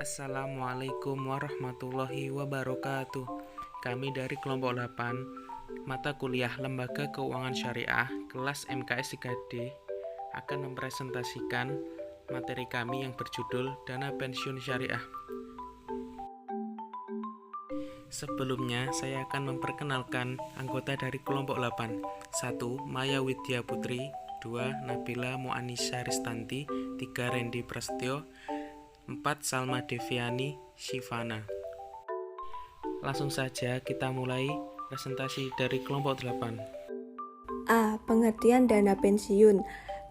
Assalamualaikum warahmatullahi wabarakatuh. Kami dari kelompok 8 mata kuliah Lembaga Keuangan Syariah kelas MKS 3D akan mempresentasikan materi kami yang berjudul Dana Pensiun Syariah. Sebelumnya, saya akan memperkenalkan anggota dari kelompok 8. 1. Maya Widya Putri. 2. Nabila Mu'anisa Ristanti. 3. Randy Prasetyo. 4. Salma Deviani Shivana. Langsung saja kita mulai presentasi dari kelompok 8. A. Pengertian dana pensiun.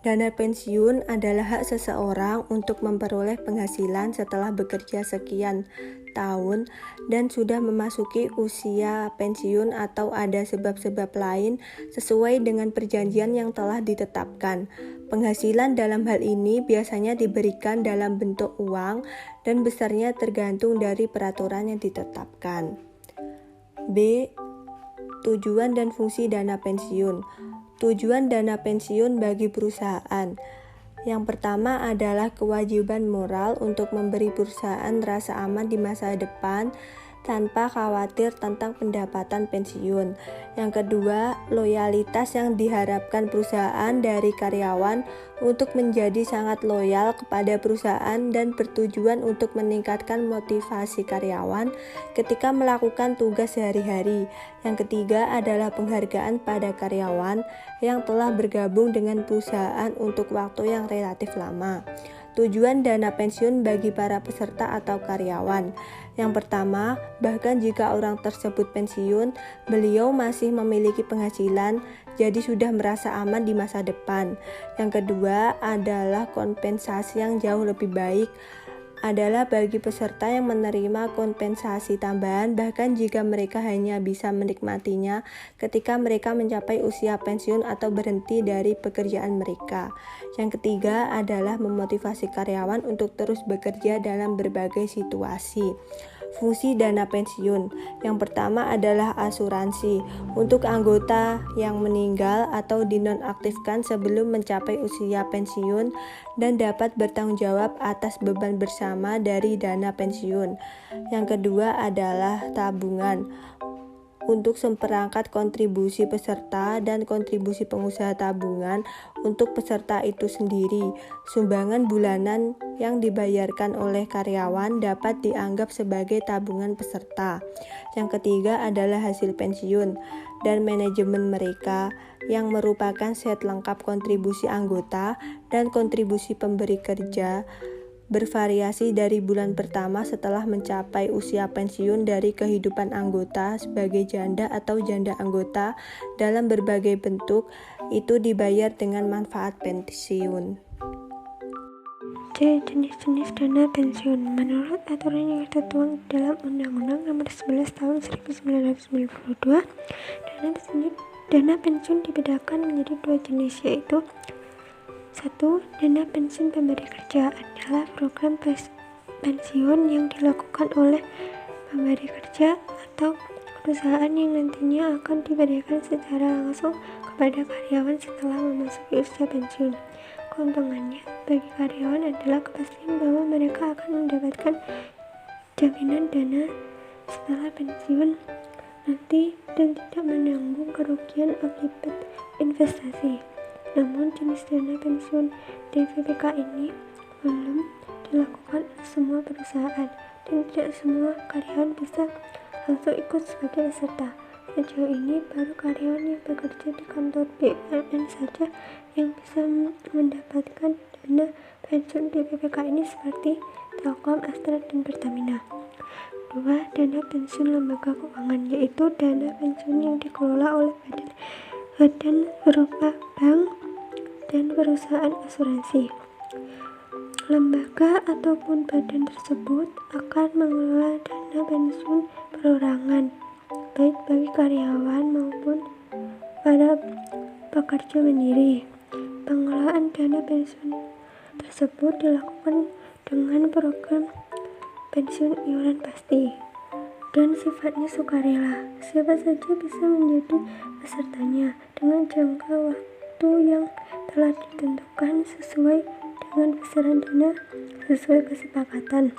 Dana pensiun adalah hak seseorang untuk memperoleh penghasilan setelah bekerja sekian tahun dan sudah memasuki usia pensiun atau ada sebab-sebab lain sesuai dengan perjanjian yang telah ditetapkan. Penghasilan dalam hal ini biasanya diberikan dalam bentuk uang dan besarnya tergantung dari peraturan yang ditetapkan. B. Tujuan dan fungsi dana pensiun. Tujuan dana pensiun bagi perusahaan. Yang pertama adalah kewajiban moral untuk memberi perusahaan rasa aman di masa depan tanpa khawatir tentang pendapatan pensiun. Yang kedua, loyalitas yang diharapkan perusahaan dari karyawan untuk menjadi sangat loyal kepada perusahaan dan bertujuan untuk meningkatkan motivasi karyawan ketika melakukan tugas sehari-hari. Yang ketiga adalah penghargaan pada karyawan yang telah bergabung dengan perusahaan untuk waktu yang relatif lama. Tujuan dana pensiun bagi para peserta atau karyawan. Yang pertama, bahkan jika orang tersebut pensiun, beliau masih memiliki penghasilan, jadi sudah merasa aman di masa depan. Yang kedua adalah kompensasi yang jauh lebih baik adalah bagi peserta yang menerima kompensasi tambahan bahkan jika mereka hanya bisa menikmatinya ketika mereka mencapai usia pensiun atau berhenti dari pekerjaan mereka. Yang ketiga adalah memotivasi karyawan untuk terus bekerja dalam berbagai situasi. Fungsi dana pensiun. Yang pertama adalah asuransi untuk anggota yang meninggal atau dinonaktifkan sebelum mencapai usia pensiun dan dapat bertanggung jawab atas beban bersama dari dana pensiun. Yang kedua adalah tabungan untuk seperangkat kontribusi peserta dan kontribusi pengusaha tabungan untuk peserta itu sendiri. Sumbangan bulanan yang dibayarkan oleh karyawan dapat dianggap sebagai tabungan peserta. Yang ketiga adalah hasil pensiun dan manajemen mereka yang merupakan set lengkap kontribusi anggota dan kontribusi pemberi kerja bervariasi dari bulan pertama setelah mencapai usia pensiun dari kehidupan anggota sebagai janda atau janda anggota dalam berbagai bentuk itu dibayar dengan manfaat pensiun. C. Jenis-jenis dana pensiun. Menurut aturan yang tertuang dalam Undang-Undang Nomor 11 Tahun 1992, dana pensiun dibedakan menjadi dua jenis, yaitu 1. Dana pensiun pemberi kerja adalah program pensiun yang dilakukan oleh pemberi kerja atau perusahaan yang nantinya akan diberikan secara langsung kepada karyawan setelah memasuki usia pensiun. Keuntungannya bagi karyawan adalah kepastian bahwa mereka akan mendapatkan jaminan dana setelah pensiun nanti dan tidak menanggung kerugian akibat investasi. Namun jenis dana pensiun DPPK ini belum dilakukan oleh semua perusahaan dan tidak semua karyawan bisa langsung ikut sebagai peserta. Sejauh ini baru karyawan yang bekerja di kantor BUMN saja yang bisa mendapatkan dana pensiun DPPK ini seperti Telkom, Astra, dan Pertamina. 2. Dana pensiun lembaga keuangan, yaitu dana pensiun yang dikelola oleh badan berupa bank dan perusahaan asuransi. Lembaga ataupun badan tersebut akan mengelola dana pensiun perorangan, baik bagi karyawan maupun para pekerja mandiri. Pengelolaan dana pensiun tersebut dilakukan dengan program pensiun iuran pasti dan sifatnya sukarela. Siapa saja bisa menjadi pesertanya dengan jangka waktu yang telah ditentukan sesuai dengan besaran dana sesuai kesepakatan.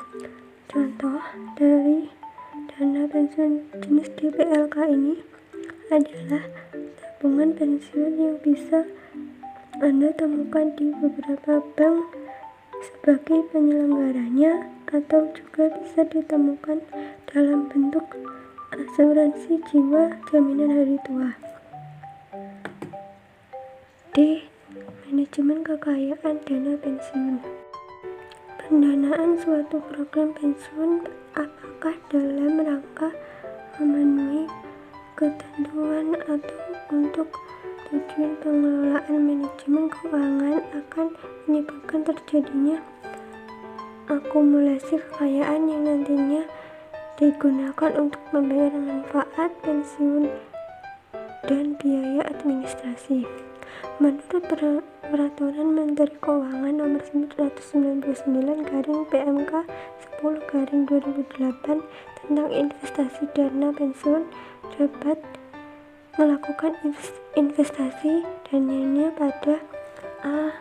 Contoh dari dana pensiun jenis DPLK ini adalah tabungan pensiun yang bisa Anda temukan di beberapa bank sebagai penyelenggaranya, atau juga bisa ditemukan dalam bentuk asuransi jiwa jaminan hari tua. D. Manajemen kekayaan dana pensiun. Pendanaan suatu program pensiun apakah dalam rangka memenuhi ketentuan atau untuk tujuan pengelolaan manajemen keuangan akan menyebabkan terjadinya akumulasi kekayaan yang nantinya digunakan untuk membayar manfaat pensiun dan biaya administrasi. Menurut Peraturan Menteri Keuangan Nomor 999/PMK 10/2008 tentang investasi dana pensiun, dapat melakukan investasi dananya pada A.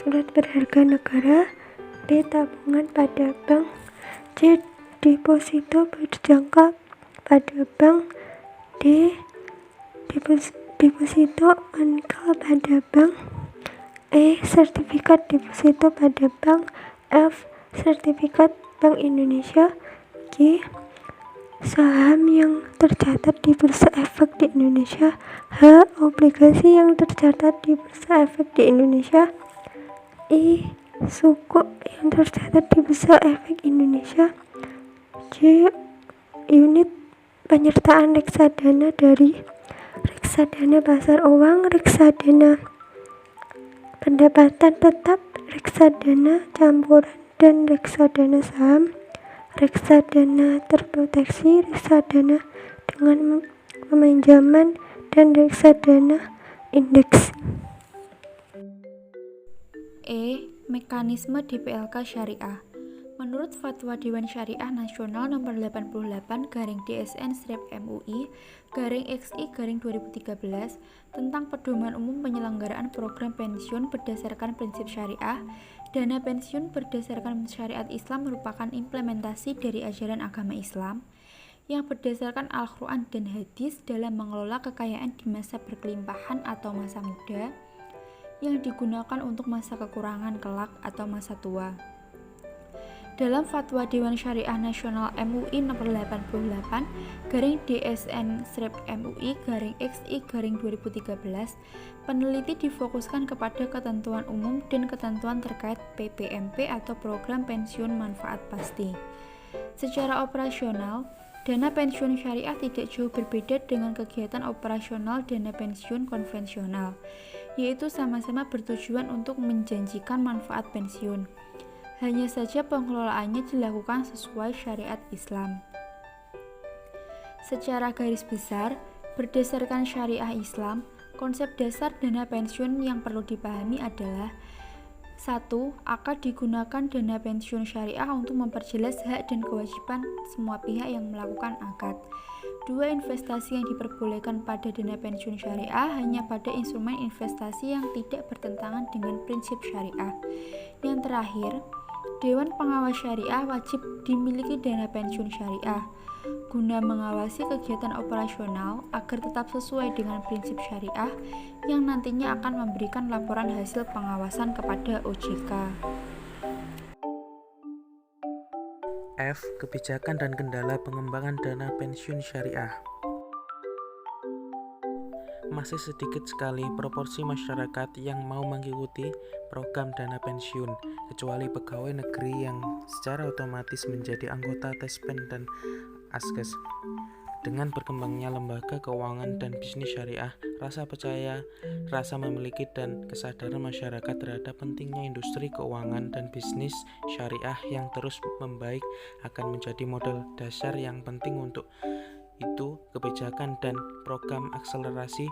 Surat berharga negara, B. Tabungan pada bank, C. Deposito berjangka pada bank, D. Deposito unikal pada bank, E. Sertifikat deposito pada bank, F. Sertifikat Bank Indonesia, G. Saham yang tercatat di Bursa Efek di Indonesia, H. Obligasi yang tercatat di Bursa Efek di Indonesia, I. Sukuk yang tercatat di Bursa Efek Indonesia, J. Unit penyertaan reksadana dari reksadana pasar uang, reksadana pendapatan tetap, reksadana campuran, dan reksadana saham, reksadana terproteksi, reksadana dengan peminjaman, dan reksadana indeks. E. Mekanisme DPLK Syariah. Menurut Fatwa Dewan Syariah Nasional Nomor 88/DSN/MUI/XI/2013 tentang pedoman umum penyelenggaraan program pensiun berdasarkan prinsip syariah, dana pensiun berdasarkan syariat Islam merupakan implementasi dari ajaran agama Islam yang berdasarkan Al-Quran dan Hadis dalam mengelola kekayaan di masa berkelimpahan atau masa muda yang digunakan untuk masa kekurangan kelak atau masa tua. Dalam Fatwa Dewan Syariah Nasional MUI Nomor 88/DSN/MUI/XI/2013, peneliti difokuskan kepada ketentuan umum dan ketentuan terkait PPMP atau Program Pensiun Manfaat Pasti. Secara operasional, dana pensiun syariah tidak jauh berbeda dengan kegiatan operasional dana pensiun konvensional, yaitu sama-sama bertujuan untuk menjanjikan manfaat pensiun. Hanya saja pengelolaannya dilakukan sesuai syariat Islam. Secara garis besar, berdasarkan syariah Islam, konsep dasar dana pensiun yang perlu dipahami adalah 1. Akan digunakan dana pensiun syariah untuk memperjelas hak dan kewajiban semua pihak yang melakukan akad. 2. Investasi yang diperbolehkan pada dana pensiun syariah hanya pada instrumen investasi yang tidak bertentangan dengan prinsip syariah. Yang terakhir, Dewan Pengawas Syariah wajib dimiliki dana pensiun syariah guna mengawasi kegiatan operasional agar tetap sesuai dengan prinsip syariah yang nantinya akan memberikan laporan hasil pengawasan kepada OJK. F. Kebijakan dan kendala pengembangan dana pensiun syariah. Masih sedikit sekali proporsi masyarakat yang mau mengikuti program dana pensiun, kecuali pegawai negeri yang secara otomatis menjadi anggota Tespen dan Askes. Dengan berkembangnya lembaga keuangan dan bisnis syariah, rasa percaya, rasa memiliki dan kesadaran masyarakat terhadap pentingnya industri keuangan dan bisnis syariah yang terus membaik akan menjadi modal dasar yang penting. Untuk itu, kebijakan dan program akselerasi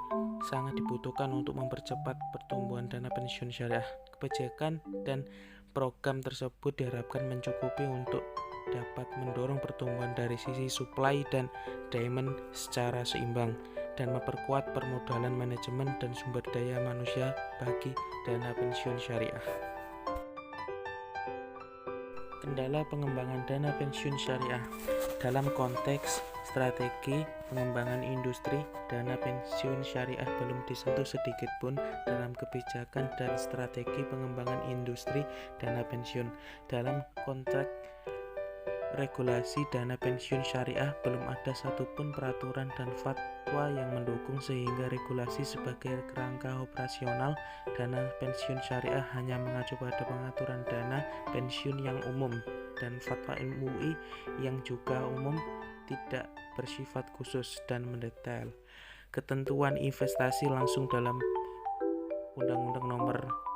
sangat dibutuhkan untuk mempercepat pertumbuhan dana pensiun syariah. Kebijakan dan program tersebut diharapkan mencukupi untuk dapat mendorong pertumbuhan dari sisi supply dan demand secara seimbang dan memperkuat permodalan manajemen dan sumber daya manusia bagi dana pensiun syariah. Kendala pengembangan dana pensiun syariah. Dalam konteks strategi pengembangan industri, dana pensiun syariah belum disentuh sedikit pun dalam kebijakan dan strategi pengembangan industri dana pensiun. Dalam konteks regulasi dana pensiun syariah, belum ada satupun peraturan dan fatwa yang mendukung, sehingga regulasi sebagai kerangka operasional dana pensiun syariah hanya mengacu pada pengaturan dana pensiun yang umum dan fatwa MUI yang juga umum, tidak bersifat khusus dan mendetail. Ketentuan investasi langsung dalam Undang-Undang Nomor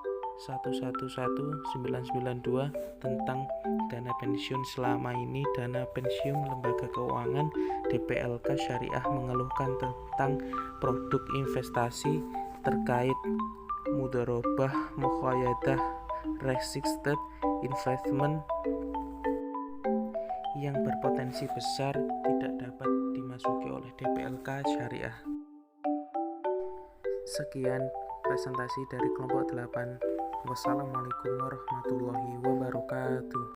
111992 tentang dana pensiun. Selama ini dana pensiun lembaga keuangan DPLK syariah mengeluhkan tentang produk investasi terkait mudharabah, mukhayadah, restricted investment yang berpotensi besar tidak dapat dimasuki oleh DPLK syariah. Sekian presentasi dari kelompok 8. Wassalamualaikum warahmatullahi wabarakatuh.